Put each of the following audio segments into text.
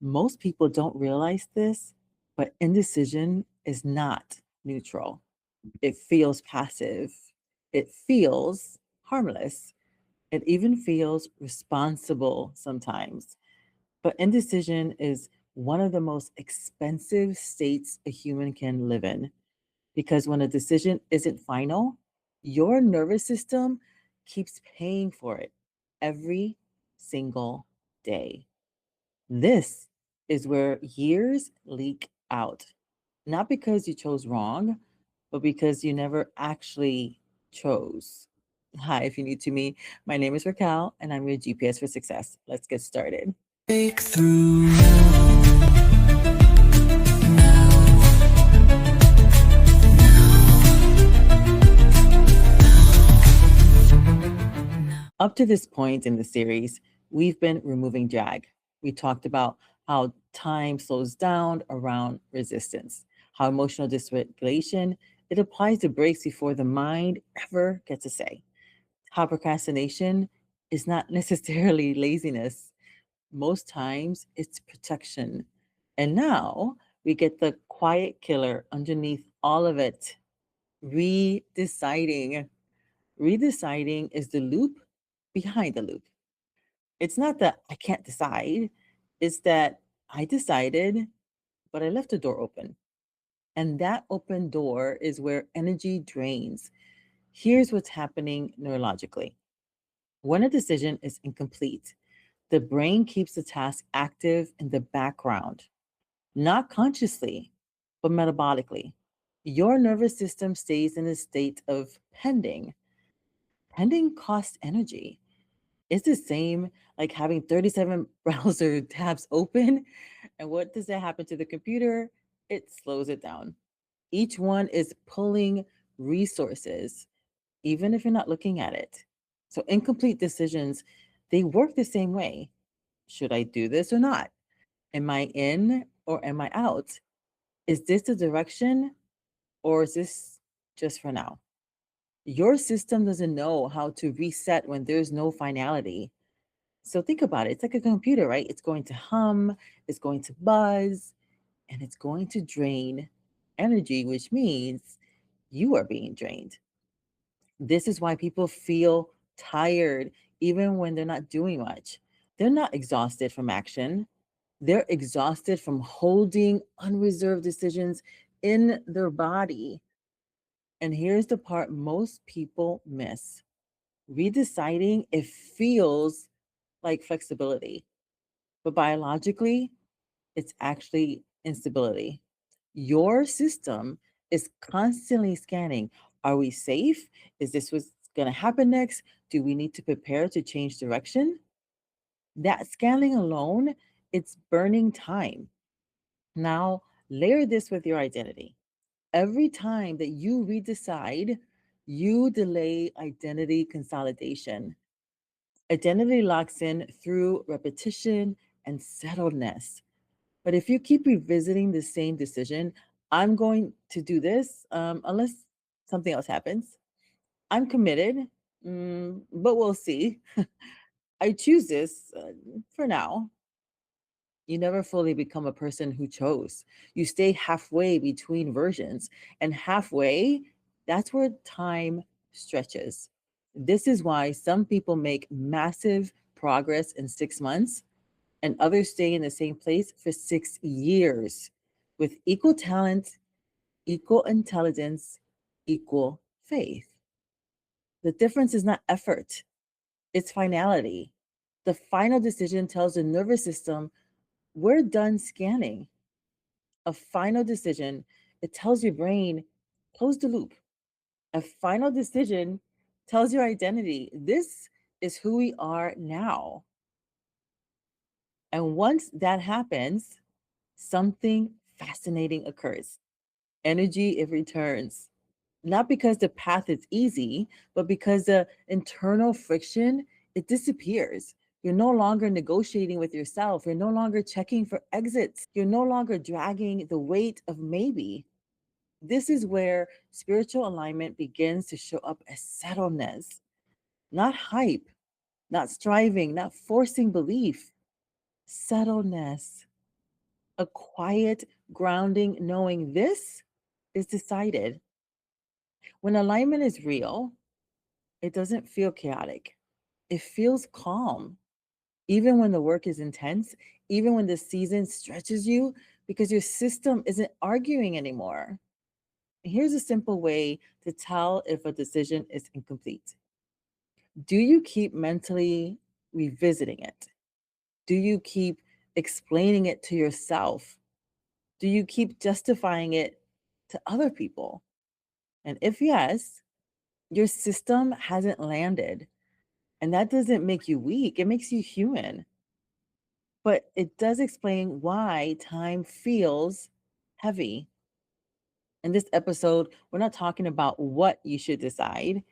Most people don't realize this, but indecision is not neutral. It feels passive. It feels harmless. It even feels responsible sometimes. But indecision is one of the most expensive states a human can live in because when a decision isn't final, your nervous system keeps paying for it every single day. This is where years leak out, not because you chose wrong, but because you never actually chose. Hi, if you're new to me, my name is Raquel and I'm your GPS for success. Let's get started. Breakthrough. Up to this point in the series, we've been removing drag. We talked about how time slows down around resistance, how emotional dysregulation it applies to breaks before the mind ever gets a say, how procrastination is not necessarily laziness. Most times it's protection. And now we get the quiet killer underneath all of it, redeciding. Redeciding is the loop behind the loop. It's not that I can't decide, it's that I decided, but I left the door open. And that open door is where energy drains. Here's what's happening neurologically. When a decision is incomplete, the brain keeps the task active in the background, not consciously, but metabolically. Your nervous system stays in a state of pending. Pending costs energy. It's the same like having 37 browser tabs open. And what does that happen to the computer? It slows it down. Each one is pulling resources, even if you're not looking at it. So incomplete decisions, they work the same way. Should I do this or not? Am I in or am I out? Is this the direction or is this just for now? Your system doesn't know how to reset when there's no finality. So think about it. It's like a computer, right? It's going to hum, it's going to buzz, and it's going to drain energy, which means you are being drained. This is why people feel tired even when they're not doing much. They're not exhausted from action, they're exhausted from holding unreserved decisions in their body. And here's the part most people miss: redeciding, it feels like flexibility, but biologically, it's actually instability. Your system is constantly scanning. Are we safe? Is this what's going to happen next? Do we need to prepare to change direction? That scanning alone, it's burning time. Now, layer this with your identity. Every time that you redecide, you delay identity consolidation. Identity locks in through repetition and settledness. But if you keep revisiting the same decision, I'm going to do this unless something else happens. I'm committed, but we'll see. I choose this for now. You never fully become a person who chose. You stay halfway between versions, and halfway, that's where time stretches. This is why some people make massive progress in 6 months and others stay in the same place for 6 years with equal talent, equal intelligence, equal faith. The difference is not effort, it's finality. The final decision tells the nervous system, we're done scanning. A final decision, it tells your brain, close the loop. A final decision tells your identity, this is who we are now. And once that happens, something fascinating occurs. Energy, it returns. Not because the path is easy, but because the internal friction, it disappears. You're no longer negotiating with yourself. You're no longer checking for exits. You're no longer dragging the weight of maybe. This is where spiritual alignment begins to show up as settledness, not hype, not striving, not forcing belief, settledness. A quiet, grounding, knowing this is decided. When alignment is real, it doesn't feel chaotic. It feels calm, even when the work is intense, even when the season stretches you, because your system isn't arguing anymore. Here's a simple way to tell if a decision is incomplete. Do you keep mentally revisiting it? Do you keep explaining it to yourself? Do you keep justifying it to other people? And if yes, your system hasn't landed. And that doesn't make you weak, it makes you human. But it does explain why time feels heavy. In this episode, we're not talking about what you should decide.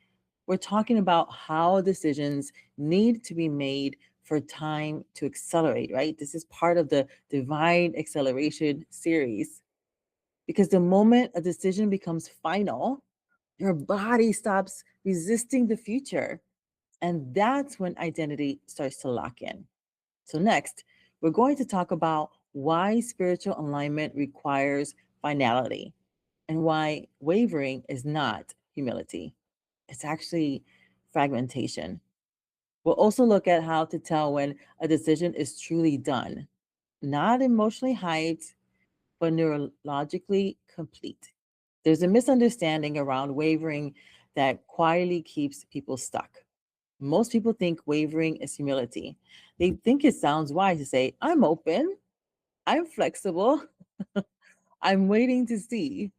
We're talking about how decisions need to be made for time to accelerate, right? This is part of the Divine Acceleration series. Because the moment a decision becomes final, your body stops resisting the future. And that's when identity starts to lock in. So, next, we're going to talk about why spiritual alignment requires finality and why wavering is not humility. It's actually fragmentation. We'll also look at how to tell when a decision is truly done, not emotionally hyped, but neurologically complete. There's a misunderstanding around wavering that quietly keeps people stuck. Most people think wavering is humility. They think it sounds wise to say, I'm open, I'm flexible, I'm waiting to see.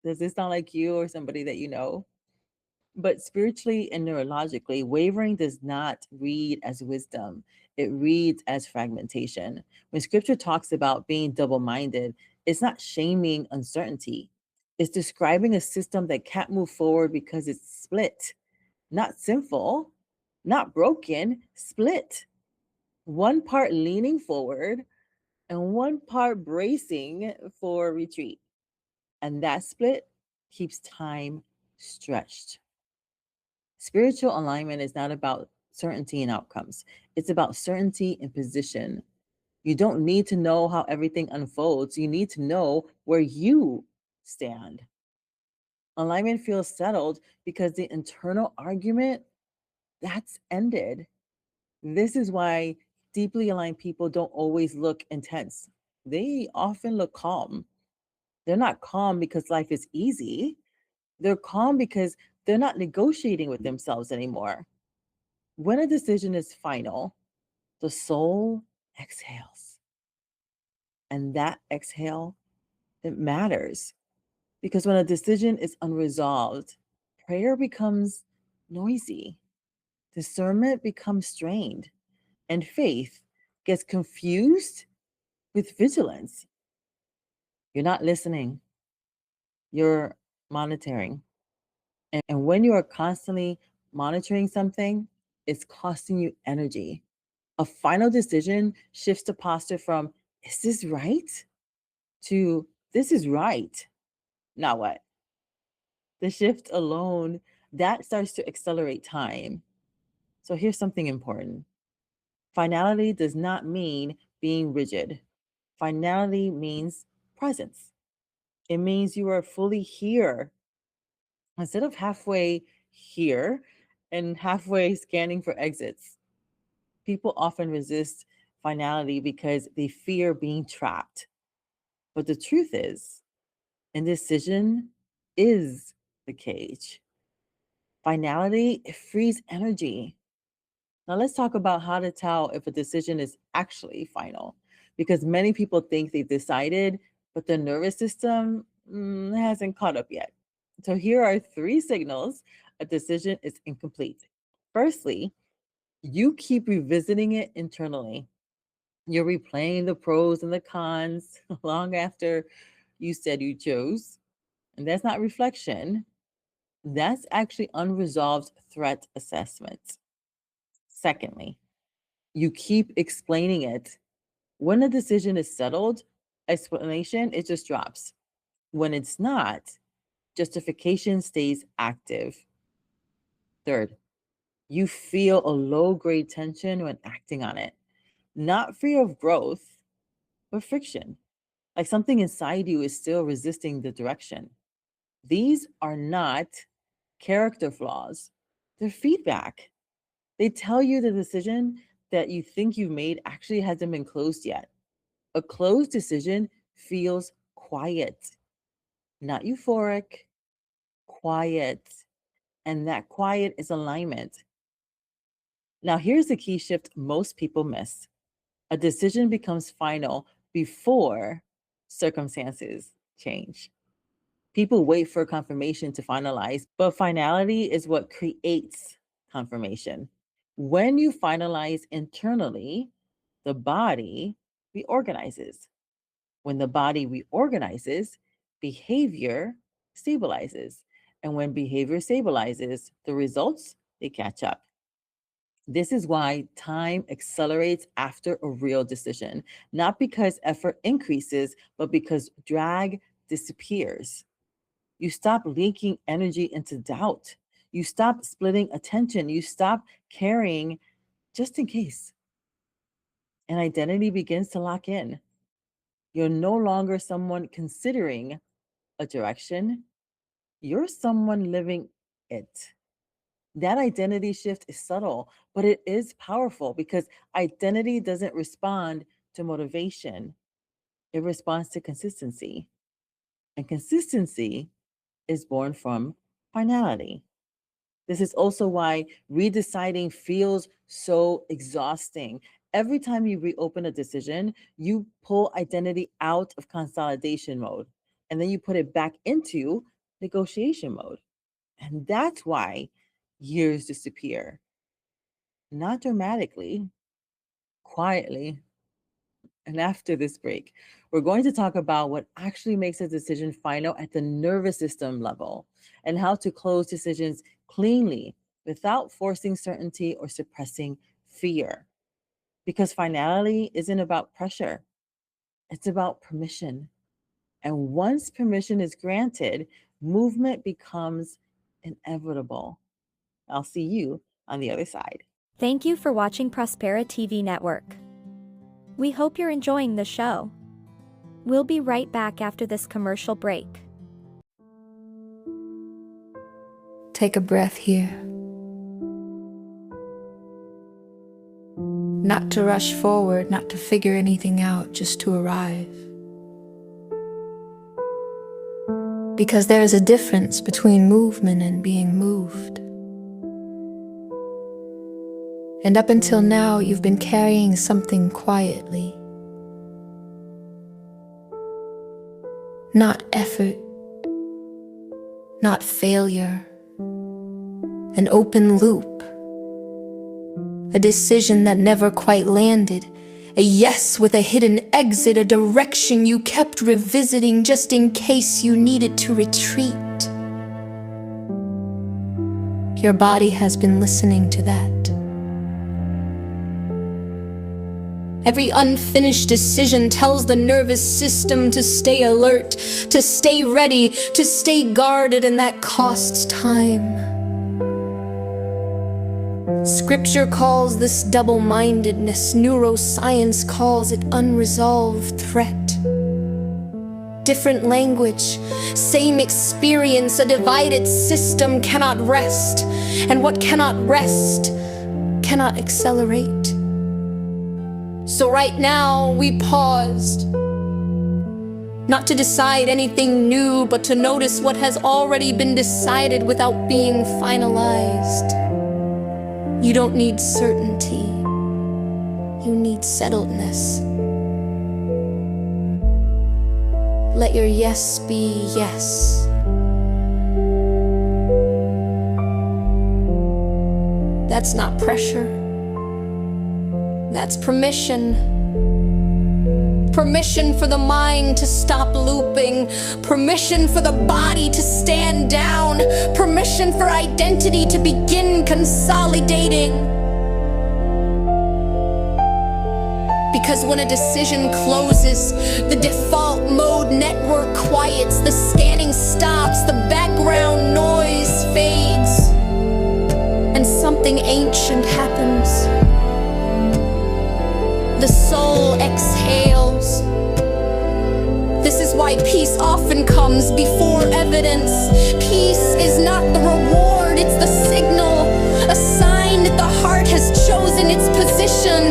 Does this sound like you or somebody that you know? But spiritually and neurologically, wavering does not read as wisdom. It reads as fragmentation. When scripture talks about being double minded, it's not shaming uncertainty, it's describing a system that can't move forward because it's split, not sinful, not broken, split. One part leaning forward and one part bracing for retreat. And that split keeps time stretched. Spiritual alignment is not about certainty in outcomes, it's about certainty in position. You don't need to know how everything unfolds, you need to know where you stand. Alignment feels settled because the internal argument that's ended. This is why deeply aligned people don't always look intense. They often look calm. They're not calm because life is easy. They're calm because they're not negotiating with themselves anymore. When a decision is final, the soul exhales. And that exhale, it matters. Because when a decision is unresolved, prayer becomes noisy, discernment becomes strained, and faith gets confused with vigilance. You're not listening, you're monitoring. And when you are constantly monitoring something, it's costing you energy. A final decision shifts the posture from, is this right? To, this is right. Now what? The shift alone, that starts to accelerate time. So here's something important. Finality does not mean being rigid. Finality means presence. It means you are fully here instead of halfway here and halfway scanning for exits. People often resist finality because they fear being trapped. But the truth is, indecision is the cage. Finality, it frees energy. Now, let's talk about how to tell if a decision is actually final, because many people think they've decided, but the nervous system hasn't caught up yet. So, here are three signals a decision is incomplete. Firstly, you keep revisiting it internally. You're replaying the pros and the cons long after you said you chose. And that's not reflection, that's actually unresolved threat assessment. Secondly, you keep explaining it. When a decision is settled, explanation, it just drops. When it's not, justification stays active. Third, you feel a low grade tension when acting on it, not fear of growth, but friction. like something inside you is still resisting the direction. These are not character flaws, they're feedback. They tell you the decision that you think you've made actually hasn't been closed yet. A closed decision feels quiet, not euphoric, quiet. And that quiet is alignment. Now, here's the key shift most people miss: a decision becomes final before circumstances change. People wait for confirmation to finalize, but finality is what creates confirmation. When you finalize internally, the body reorganizes. When the body reorganizes, behavior stabilizes. And when behavior stabilizes, the results, they catch up. This is why time accelerates after a real decision, not because effort increases, but because drag disappears. You stop leaking energy into doubt. You stop splitting attention. You stop carrying just in case. And identity begins to lock in. You're no longer someone considering a direction, you're someone living it. That identity shift is subtle, but it is powerful because identity doesn't respond to motivation, it responds to consistency. And consistency is born from finality. This is also why redeciding feels so exhausting. Every time you reopen a decision, you pull identity out of consolidation mode and then you put it back into negotiation mode. And that's why years disappear, not dramatically, quietly. And after this break, we're going to talk about what actually makes a decision final at the nervous system level and how to close decisions cleanly without forcing certainty or suppressing fear. Because finality isn't about pressure, it's about permission. And once permission is granted, movement becomes inevitable. I'll see you on the other side. Thank you for watching Prospera TV Network. We hope you're enjoying the show. We'll be right back after this commercial break. Take a breath here. Not to rush forward, not to figure anything out, just to arrive. Because there is a difference between movement and being moved. And up until now, you've been carrying something quietly. Not effort, not failure, an open loop. A decision that never quite landed, a yes with a hidden exit, a direction you kept revisiting just in case you needed to retreat. Your body has been listening to that. Every unfinished decision tells the nervous system to stay alert, to stay ready, to stay guarded, and that costs time. Scripture calls this double-mindedness. Neuroscience calls it unresolved threat. Different language, same experience, a divided system cannot rest. And what cannot rest cannot accelerate. So right now, we paused. Not to decide anything new, but to notice what has already been decided without being finalized. You don't need certainty. You need settledness. Let your yes be yes. That's not pressure. That's permission. Permission for the mind to stop looping. Permission for the body to stand down. Permission for identity to begin consolidating. Because when a decision closes, the default mode network quiets, the scanning stops, the background noise fades, and something ancient happens. The soul exhales. why peace often comes before evidence. Peace is not the reward, it's the signal, a sign that the heart has chosen its position.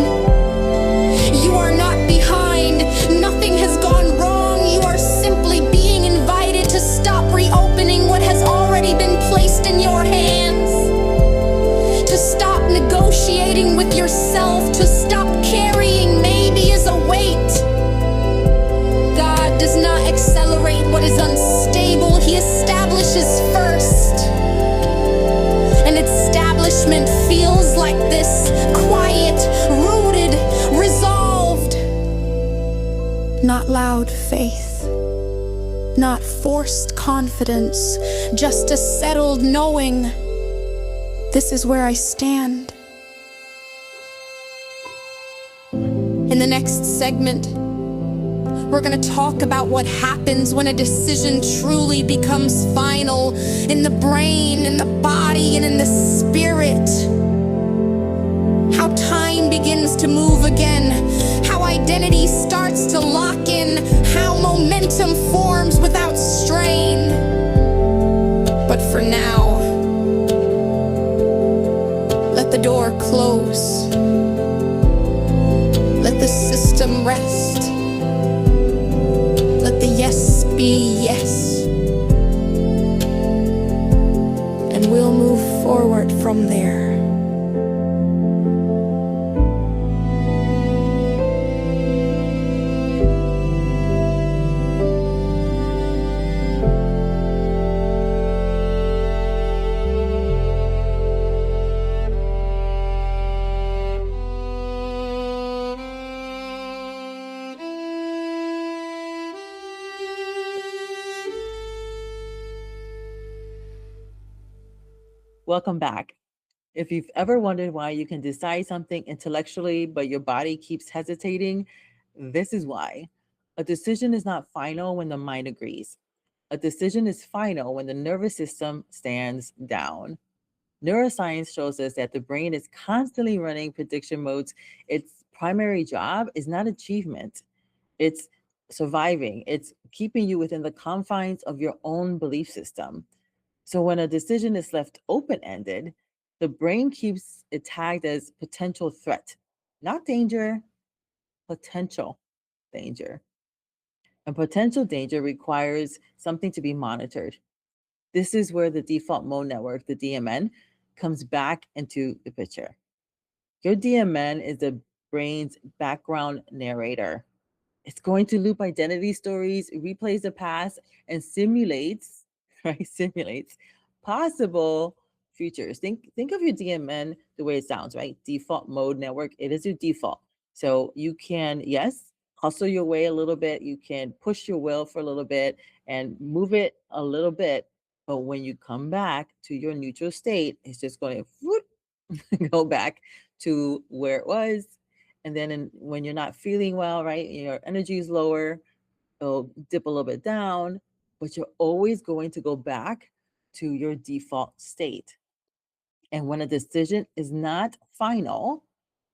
You are not behind, nothing has gone wrong. You are simply being invited to stop reopening what has already been placed in your hands, to stop negotiating with yourself, to stop carrying maybe as a weight. God does not accelerate what is unstable, He establishes first. And establishment feels like this, quiet, rooted, resolved. Not loud faith, not forced confidence, just a settled knowing. This is where I stand. In the next segment, we're going to talk about what happens when a decision truly becomes final in the brain, in the body, and in the spirit. How time begins to move again, how identity starts to lock in, how momentum forms without strain. But for now, let the door close. Let the system rest. Let the yes be yes. And we'll move forward from there. Welcome back. If you've ever wondered why you can decide something intellectually, but your body keeps hesitating, this is why. A decision is not final when the mind agrees. A decision is final when the nervous system stands down. Neuroscience shows us that the brain is constantly running prediction modes. Its primary job is not achievement, it's surviving, it's keeping you within the confines of your own belief system. So when a decision is left open ended, the brain keeps it tagged as potential threat, not danger, potential danger. And potential danger requires something to be monitored. This is where the default mode network, the DMN, comes back into the picture. Your DMN is the brain's background narrator. It's going to loop identity stories, replays the past, and simulates, right? Simulates possible futures. Think of your DMN the way it sounds, right? Default mode network. It is your default. So you can, yes, hustle your way a little bit. You can push your will for a little bit and move it a little bit. But when you come back to your neutral state, it's just going to whoop, go back to where it was. And then when you're not feeling well, right, your energy is lower, it'll dip a little bit down, but you're always going to go back to your default state. And when a decision is not final,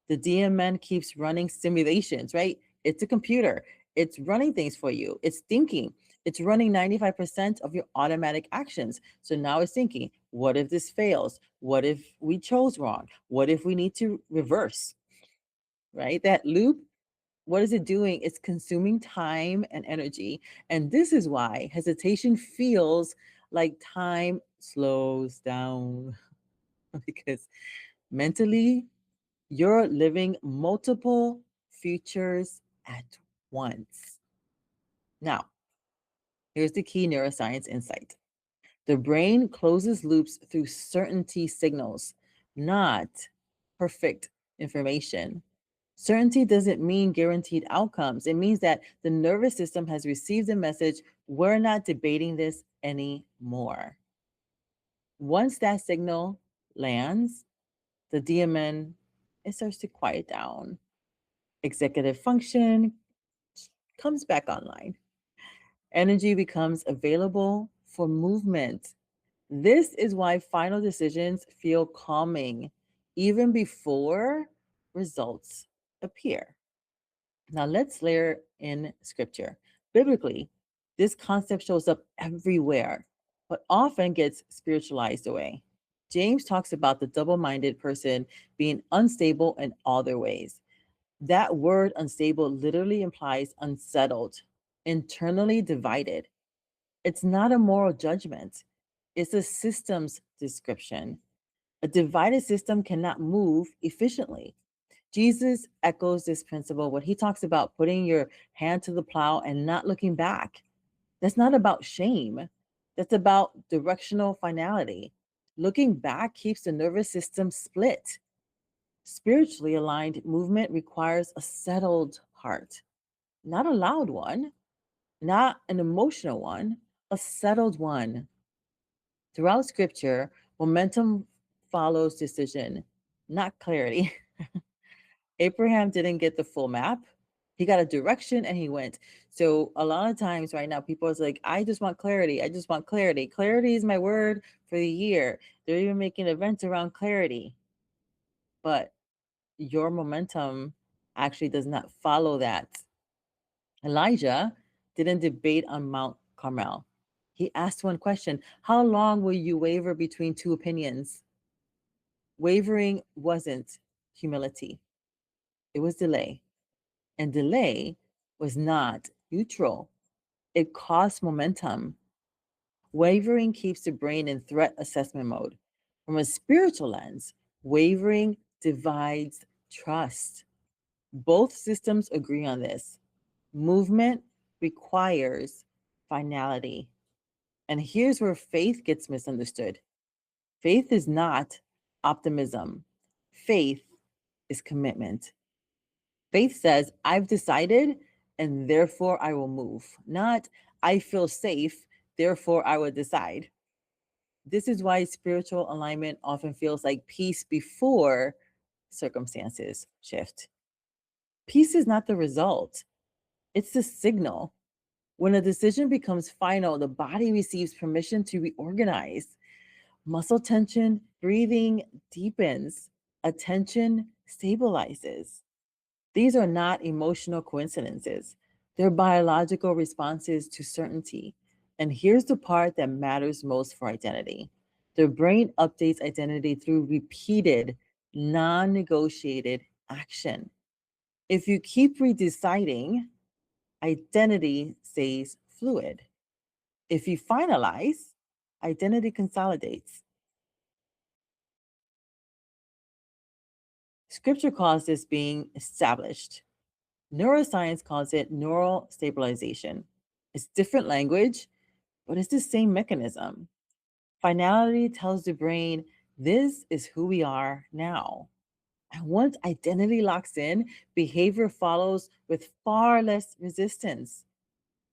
the DMN keeps running simulations, right? It's a computer. It's running things for you. It's thinking. It's running 95% of your automatic actions. So now it's thinking, what if this fails? What if we chose wrong? What if we need to reverse? Right? That loop, what is it doing? It's consuming time and energy. And this is why hesitation feels like time slows down because mentally, you're living multiple futures at once. Now, here's the key neuroscience insight. The brain closes loops through certainty signals, not perfect information. Certainty doesn't mean guaranteed outcomes. It means that the nervous system has received a message, we're not debating this anymore. Once that signal lands, the DMN, it starts to quiet down. Executive function comes back online. Energy becomes available for movement. This is why final decisions feel calming even before results appear. Now let's layer in scripture. Biblically, This concept shows up everywhere, but often gets spiritualized away. James talks about the double minded person being unstable in all their ways. That word unstable literally implies unsettled, internally divided. It's not a moral judgment, it's a systems description. A divided system cannot move efficiently. Jesus echoes this principle when he talks about putting your hand to the plow and not looking back. That's not about shame, that's about directional finality. Looking back keeps the nervous system split. Spiritually aligned movement requires a settled heart, not a loud one, not an emotional one, a settled one. Throughout scripture, momentum follows decision, not clarity. Abraham didn't get the full map. He got a direction and he went. So a lot of times right now, people is like, I just want clarity. I just want clarity. Clarity is my word for the year. They're even making events around clarity. But your momentum actually does not follow that. Elijah didn't debate on Mount Carmel. He asked one question: how long will you waver between two opinions? Wavering wasn't humility, it was delay. And delay was not neutral, it caused momentum. Wavering keeps the brain in threat assessment mode. From a spiritual lens, wavering divides trust. Both systems agree on this. Movement requires finality. And here's where faith gets misunderstood. Faith is not optimism, faith is commitment. Faith says, I've decided and therefore I will move, not I feel safe, therefore I will decide. This is why spiritual alignment often feels like peace before circumstances shift. Peace is not the result, it's the signal. When a decision becomes final, the body receives permission to reorganize. Muscle tension, breathing deepens, attention stabilizes. These are not emotional coincidences, they're biological responses to certainty. And here's the part that matters most for identity: the brain updates identity through repeated, non negotiated action. If you keep redeciding, identity stays fluid. If you finalize, identity consolidates. Scripture calls this being established. Neuroscience calls it neural stabilization. It's different language, but it's the same mechanism. Finality tells the brain, this is who we are now. And once identity locks in, behavior follows with far less resistance.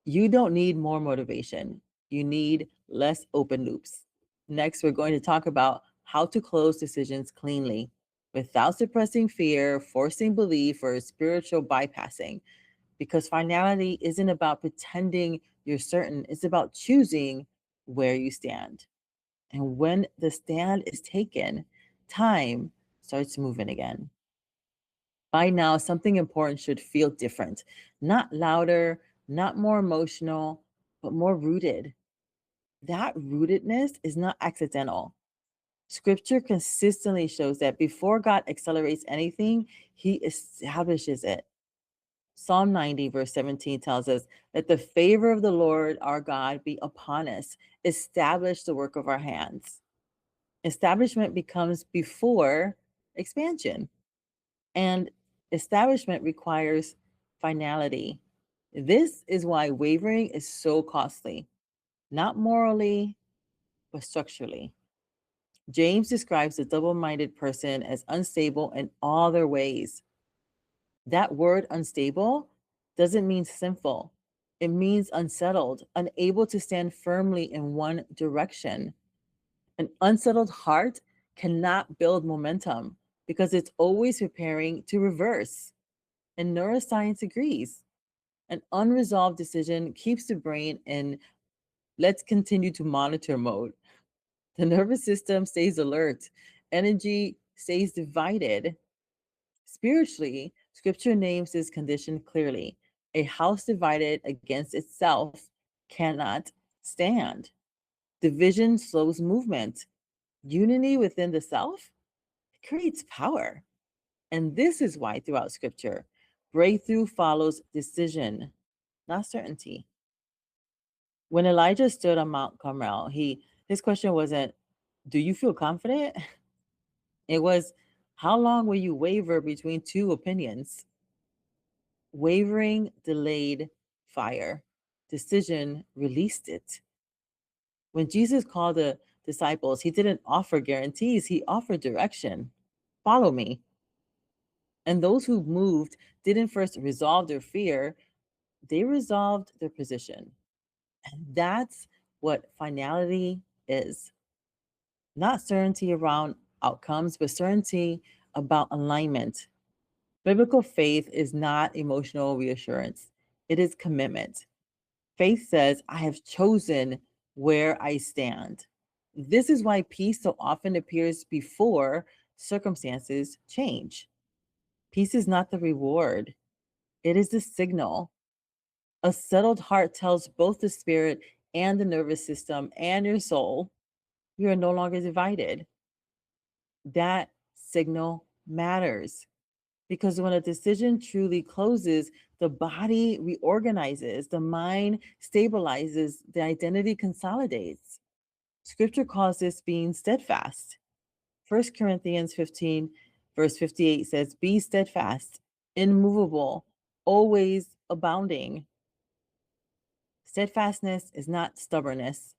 You don't need more motivation, you need less open loops. Next, we're going to talk about how to close decisions cleanly without suppressing fear, forcing belief, or spiritual bypassing. Because finality isn't about pretending you're certain, it's about choosing where you stand. And when the stand is taken, time starts moving again. By now, something important should feel different, not louder, not more emotional, but more rooted. That rootedness is not accidental. Scripture consistently shows that before God accelerates anything, he establishes it. Psalm 90, verse 17 tells us, let the favor of the Lord our God be upon us, establish the work of our hands. Establishment becomes before expansion, and establishment requires finality. This is why wavering is so costly, not morally, but structurally. James describes the double minded person as unstable in all their ways. That word unstable doesn't mean sinful, it means unsettled, unable to stand firmly in one direction. An unsettled heart cannot build momentum because it's always preparing to reverse. And neuroscience agrees. An unresolved decision keeps the brain in let's continue to monitor mode. The nervous system stays alert, energy stays divided. Spiritually, scripture names this condition clearly: a house divided against itself cannot stand. Division slows movement. Unity within the self creates power. And this is why throughout scripture, breakthrough follows decision, not certainty. When Elijah stood on Mount Carmel, his question wasn't, do you feel confident? It was, how long will you waver between two opinions? Wavering delayed fire. Decision released it. When Jesus called the disciples, he didn't offer guarantees, he offered direction. Follow me. And those who moved didn't first resolve their fear, they resolved their position. And that's what finality is. Not certainty around outcomes, but certainty about alignment. Biblical faith is not emotional reassurance, it is commitment. Faith says, I have chosen where I stand. This is why peace so often appears before circumstances change. Peace is not the reward, it is the signal. A settled heart tells both the spirit and the nervous system and your soul, you are no longer divided. That signal matters because when a decision truly closes, the body reorganizes, the mind stabilizes, the identity consolidates. Scripture calls this being steadfast. 1 Corinthians 15, verse 58 says, be steadfast, immovable, always abounding. Steadfastness is not stubbornness,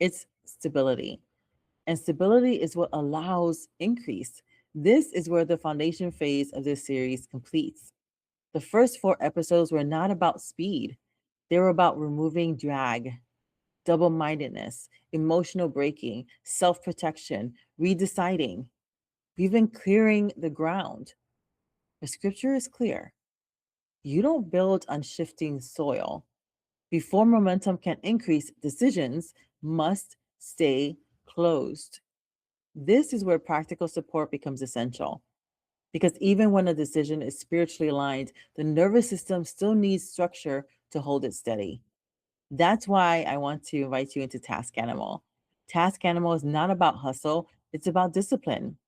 it's stability. And stability is what allows increase. This is where the foundation phase of this series completes. The first 4 episodes were not about speed, they were about removing drag, double mindedness, emotional braking, self protection, redeciding. We've been clearing the ground. The scripture is clear. You don't build on shifting soil. Before momentum can increase, decisions must stay closed. This is where practical support becomes essential. Because even when a decision is spiritually aligned, the nervous system still needs structure to hold it steady. That's why I want to invite you into Task Animal. Task Animal is not about hustle, it's about discipline.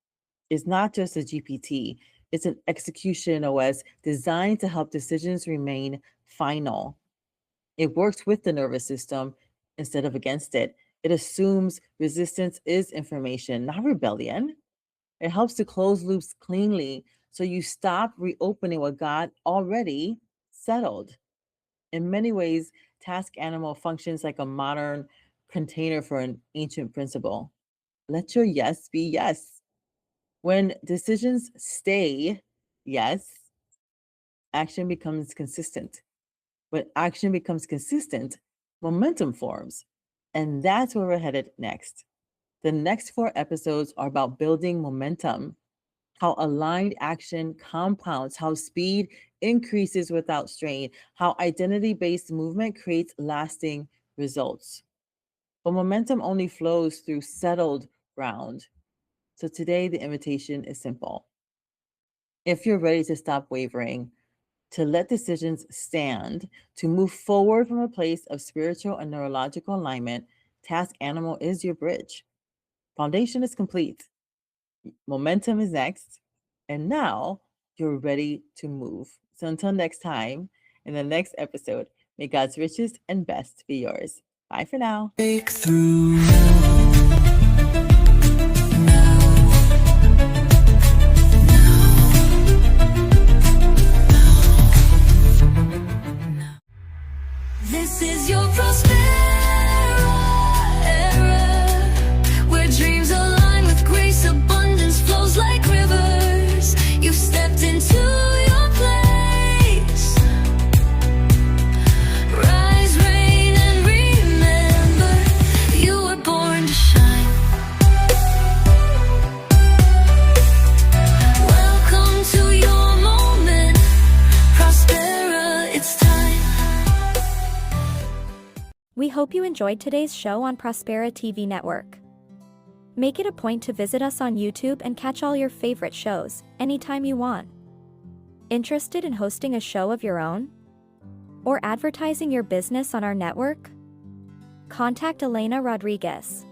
It's not just a GPT, it's an execution OS designed to help decisions remain final. It works with the nervous system instead of against it. It assumes resistance is information, not rebellion. It helps to close loops cleanly so you stop reopening what God already settled. In many ways, Task Animal functions like a modern container for an ancient principle. Let your yes be yes. When decisions stay yes, action becomes consistent. When action becomes consistent, momentum forms. And that's where we're headed next. The next 4 episodes are about building momentum, how aligned action compounds, how speed increases without strain, how identity-based movement creates lasting results. But momentum only flows through settled ground. So today, the invitation is simple. If you're ready to stop wavering, to let decisions stand, to move forward from a place of spiritual and neurological alignment, Task Animal is your bridge. Foundation is complete. Momentum is next. And now you're ready to move. So until next time, in the next episode, may God's richest and best be yours. Bye for now. Breakthrough. This is your Prospera era, where dreams align with grace, abundance flows like rivers. You've stepped into your place. Rise, reign, and remember, you were born to shine. Welcome to your moment, Prospera, it's time. We hope you enjoyed today's show on Prospera TV Network. Make it a point to visit us on YouTube and catch all your favorite shows anytime you want. Interested in hosting a show of your own? Or advertising your business on our network? contact Elena Rodriguez.